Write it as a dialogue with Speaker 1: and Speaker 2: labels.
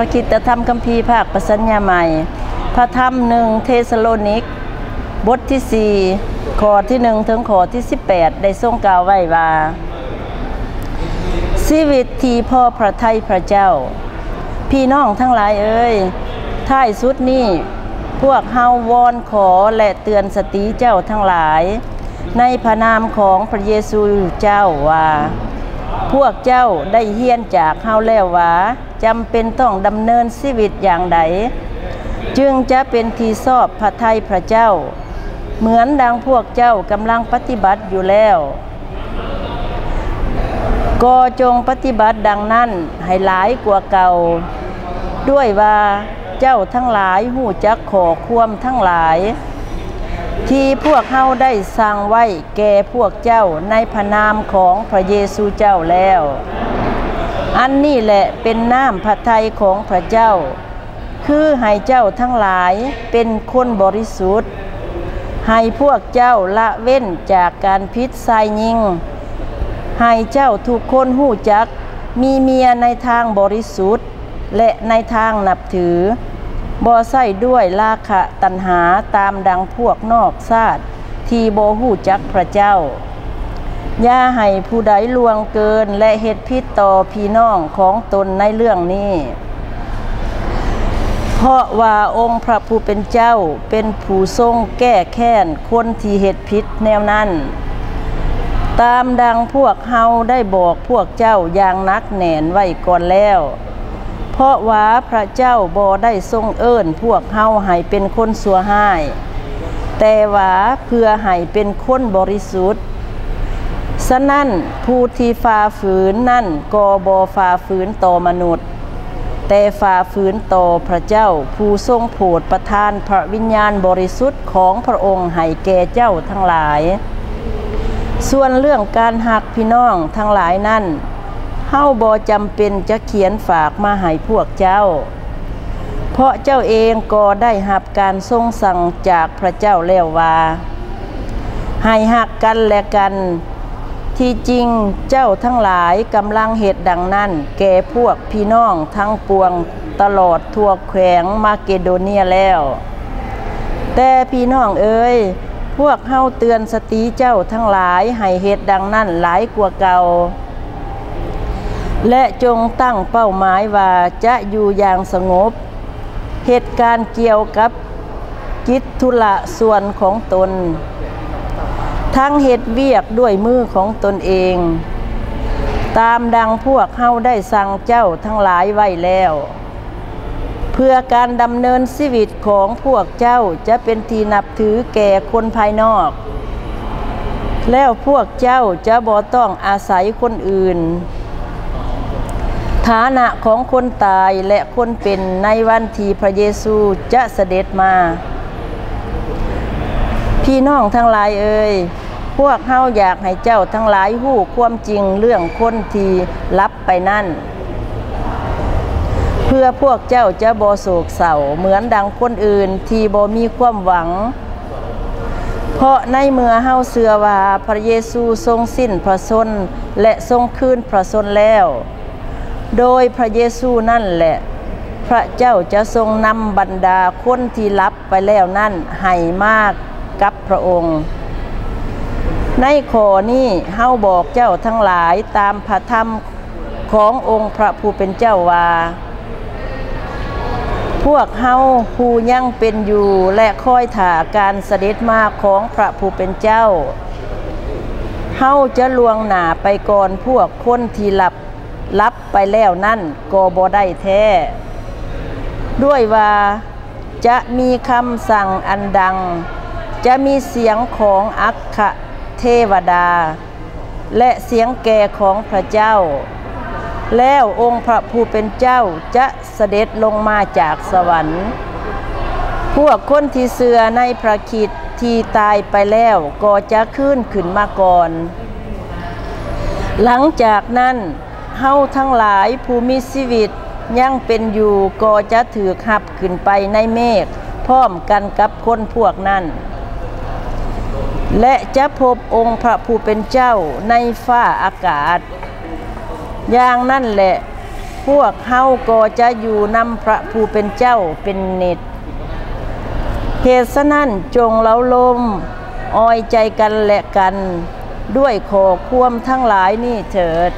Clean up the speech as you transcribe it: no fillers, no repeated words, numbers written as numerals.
Speaker 1: ระคริสตธรรมคัมภีร์ภาคประสัญญาใหม่พระธรรม1 เทสโลนิกบทที่4ข้อที่1ถึงข้อที่18ได้ทรงกล่าวไว้ว่าชีวิตที่พ่อพระทัยพระเจ้าพี่น้องทั้งหลายเอ่ยท้ายสุดนี้พวกเฮาวอนขอและเตือนสติเจ้าทั้งหลายในพระนามของพระเยซูเจ้าว่าพวกเจ้าได้เฮียนจากเฮาแล้วว่าจำเป็นต้องดำเนินชีวิตอย่างใดจึงจะเป็นที่ชอบพระทัยพระเจ้าเหมือนดังพวกเจ้ากำลังปฏิบัติอยู่แล้วก็จงปฏิบัติดังนั้นให้หลายกว่าเก่าด้วยว่าเจ้าทั้งหลายหู้จักขอความทั้งหลายที่พวกเฮาได้สั่งไว้แก่พวกเจ้าในพระนามของพระเยซูเจ้าแล้วอันนี้แหละเป็นน้ำพระทัยของพระเจ้าคือให้เจ้าทั้งหลายเป็นคนบริสุทธิ์ให้พวกเจ้าละเว้นจากการพิษไซยิงให้เจ้าทุกคนหู้จักมีเมียในทางบริสุทธิ์และในทางนับถือบ่ใส่ด้วยราคะตัณหาตามดังพวกนอกชาติที่บ่ฮู้จักพระเจ้าอย่าให้ผู้ใดลวงเกินและเฮ็ดผิดต่อพี่น้องของตนในเรื่องนี้เพราะว่าองค์พระผู้เป็นเจ้าเป็นผู้ทรงแก้แค้นคนที่เฮ็ดผิดแนวนั้นตามดังพวกเฮาได้บอกพวกเจ้าอย่างนักแน่นไว้ก่อนแล้วเพราะว่าพระเจ้าบ่ได้ทรงเอิ้นพวกเฮาให้เป็นคนชั่วร้ายแต่ว่าเพื่อให้เป็นคนบริสุทธิ์ฉะนั้นผู้ที่ฝ่าฝืนนั่นก็บ่ฝ่าฝืนต่อมนุษย์แต่ฝ่าฝืนต่อพระเจ้าผู้ทรงโปรดประทานพระวิญญาณบริสุทธิ์ของพระองค์ให้แก่เจ้าทั้งหลายส่วนเรื่องการหักพี่น้องทั้งหลายนั้นเฮาบ่จำเป็นจะเขียนฝากมาให้พวกเจ้าเพราะเจ้าเองก็ได้รับการทรงสั่งจากพระเจ้าแล้วว่าให้หักกันและกันที่จริงเจ้าทั้งหลายกำลังเหตุดังนั้นแก่พวกพี่น้องทั้งปวงตลอดทั่วแขวงมาเกโดเนียแล้วแต่พี่น้องเอ๋ยพวกเฮาเตือนสติเจ้าทั้งหลายให้เหตุดังนั้นหลายกว่าเก่าและจงตั้งเป้าหมายว่าจะอยู่อย่างสงบเหตุการณ์เกี่ยวกับกิจธุระส่วนของตนทั้งเหตุเวียกด้วยมือของตนเองตามดังพวกเฮาได้สั่งเจ้าทั้งหลายไว้แล้วเพื่อการดำเนินชีวิตของพวกเจ้าจะเป็นที่นับถือแก่คนภายนอกแล้วพวกเจ้าจะบ่ต้องอาศัยคนอื่นฐานะของคนตายและคนเป็นในวันที่พระเยซูจะเสด็จมาพี่น้องทั้งหลายเอ่ยพวกเฮาอยากให้เจ้าทั้งหลายฮู้ความจริงเรื่องคนที่ลับไปนั่นเพื่อพวกเจ้าจะบ่โศกเศร้าเหมือนดังคนอื่นที่บ่มีความหวังเพราะในเมื่อเฮาเชื่อว่าพระเยซูทรงสิ้นพระชนม์และทรงคืนพระชนม์แล้วโดยพระเยซูนั่นแหละพระเจ้าจะทรงนำบรรดาคนที่ลับไปแล้วนั่นให้มากกับพระองค์ในข้อนี้เฮาบอกเจ้าทั้งหลายตามพระธรรมขององค์พระผู้เป็นเจ้าว่าพวกเฮาผู้ยังเป็นอยู่และคอยท่าการเสด็จมาของพระผู้เป็นเจ้าเฮาจะล่วงหน้าไปก่อนพวกคนที่ลับไปแล้วนั่นก็บ่ได้แท้ด้วยว่าจะมีคำสั่งอันดังจะมีเสียงของอัคคเทวดาและเสียงแก่ของพระเจ้าแล้วองค์พระผู้เป็นเจ้าจะเสด็จลงมาจากสวรรค์พวกคนที่เชื่อในพระคริสต์ที่ตายไปแล้วก็จะขึ้นมาก่อนหลังจากนั้นเฮาทั้งหลายผู้มีชีวิตยังเป็นอยู่ก็จะถูกหับขึ้นไปในเมฆพร้อมกันกับคนพวกนั้นและจะพบองค์พระผู้เป็นเจ้าในฟ้าอากาศอย่างนั่นแหละ พวกเฮาก็จะอยู่นำพระผู้เป็นเจ้าเป็นนิจเหตุฉะนั้นจงเล้าลมอ้อยใจกันและกันด้วยขอความทั้งหลายนี่เถิด